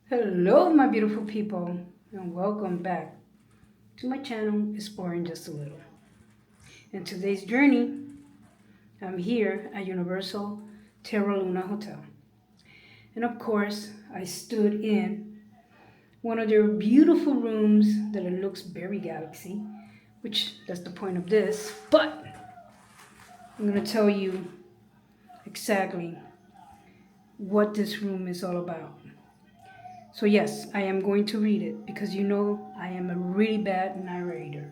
Hello, my beautiful people, and welcome back to my channel, Exploring Just a Little. In today's journey, I'm here at Universal Terra Luna Hotel. And of course, I stood in one of their beautiful rooms that it looks very galaxy, which that's the point of this. But I'm going to tell you exactly what this room is all about. So yes, I am going to read it because you know I am a really bad narrator.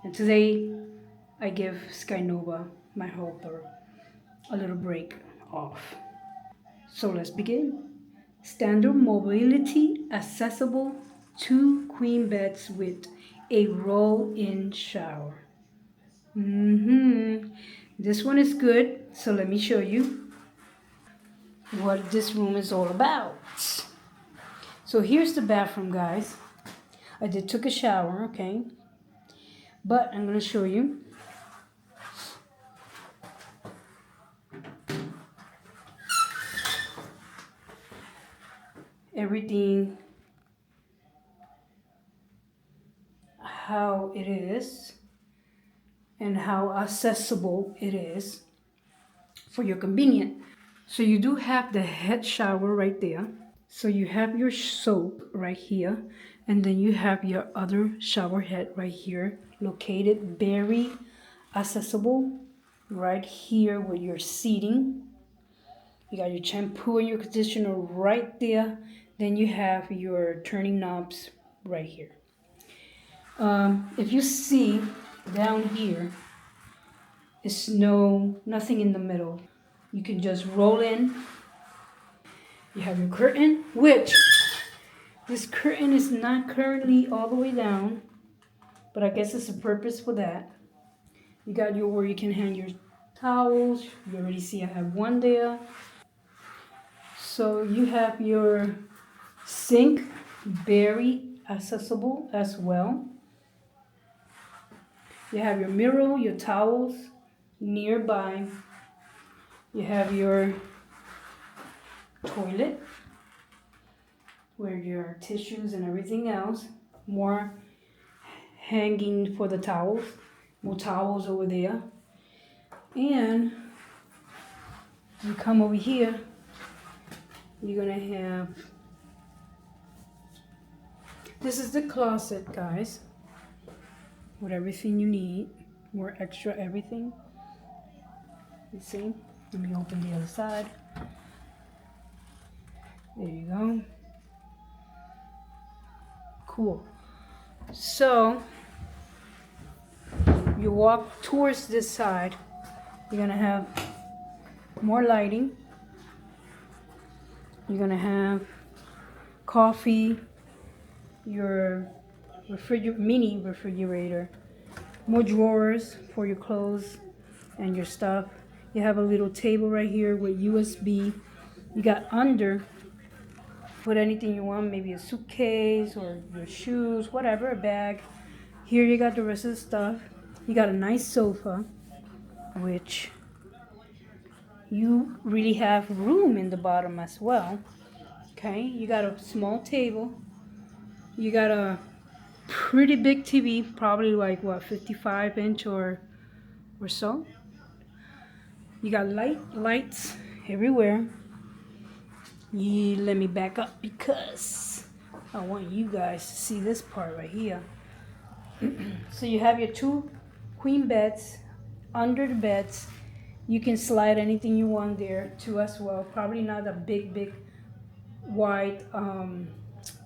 And today I give Skynova, my helper, a little break off. So let's begin. Standard mobility accessible 2 queen beds with a roll-in shower. This one is good, so let me show you what this room is all about. So here's the bathroom, guys. I did took a shower, okay? But I'm gonna show you. Everything how it is and how accessible it is for your convenience. So you do have the head shower right there. So you have your soap right here, and then you have your other shower head right here, located very accessible right here with your seating. You got your shampoo and your conditioner right there. Then you have your turning knobs right here. If you see down here, it's nothing in the middle. You can just roll in. You have your curtain, which this curtain is not currently all the way down, but I guess it's a purpose for that. You got your where you can hang your towels. You already see I have one there. So you have your sink, very accessible as well. You have your mirror, your towels nearby. You have your toilet where your tissues and everything else. More hanging for the towels. More towels over there. And you come over here, you're gonna have, this is the closet, guys, with everything you need. More extra everything. You see? Let me open the other side. There you go. Cool. So you walk towards this side, you're gonna have more lighting. You're gonna have coffee, your mini refrigerator, more drawers for your clothes and your stuff. You have a little table right here with USB. You got under, put anything you want, maybe a suitcase or your shoes, whatever, a bag. Here you got the rest of the stuff. You got a nice sofa, which you really have room in the bottom as well. Okay, you got a small table. You got a pretty big TV, probably like what, 55-inch or so. You got lights everywhere. Let me back up because I want you guys to see this part right here. So you have your 2 queen beds. Under the beds, you can slide anything you want there too as well. Probably not a big wide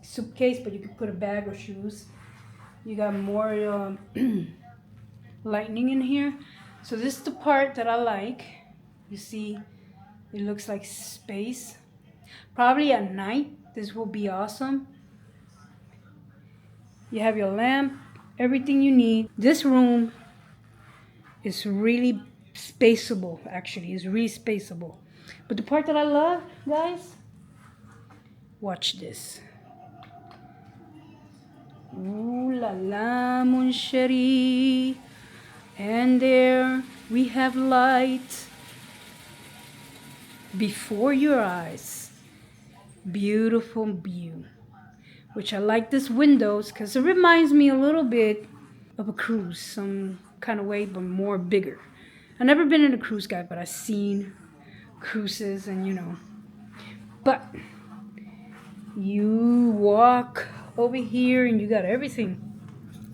suitcase, but you could put a bag or shoes. You got more lightning in here. So this is the part that I like. You see, it looks like space. Probably at night, this will be awesome. You have your lamp, everything you need. This room is really spaceable, actually. It's really spaceable. But the part that I love, guys, watch this. Ooh la la, mon chéri. And there we have light before your eyes. Beautiful view. which I like this windows because it reminds me a little bit of a cruise, some kind of way, but more bigger. I've never been in a cruise, guy, but I've seen cruises and but you walk over here and you got everything.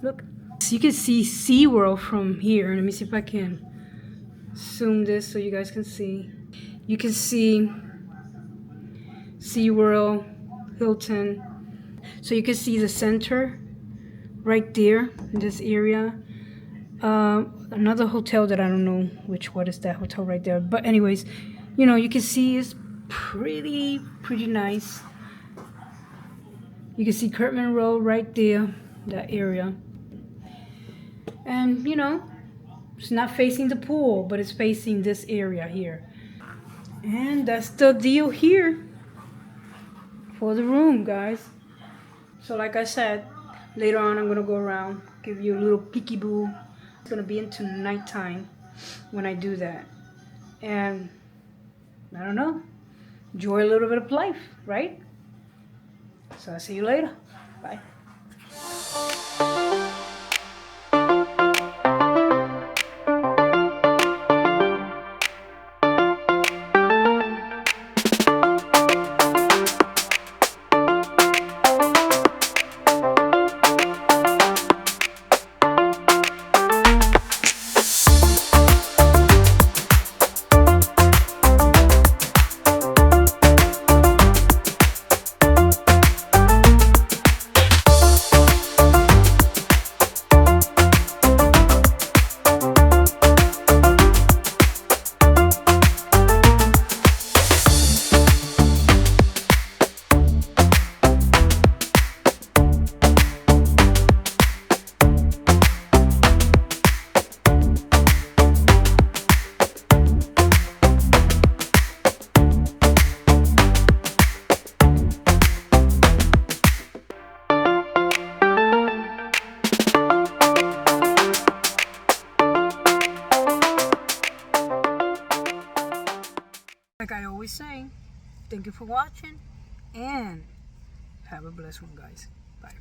Look, so you can see SeaWorld from here. Let me see if I can zoom this so you guys can see. You can see SeaWorld, Hilton. So you can see the center right there in this area. Another hotel that I don't know what is that hotel right there. But anyways, you can see it's pretty nice. You can see Curtin Road right there, that area. And it's not facing the pool, but it's facing this area here. And that's the deal here for the room, guys. So like I said, later on I'm gonna go around, give you a little peekaboo. It's gonna be into nighttime when I do that. And I don't know, enjoy a little bit of life, right? So I'll see you later. Bye. Like I always say, thank you for watching and have a blessed one, guys. Bye.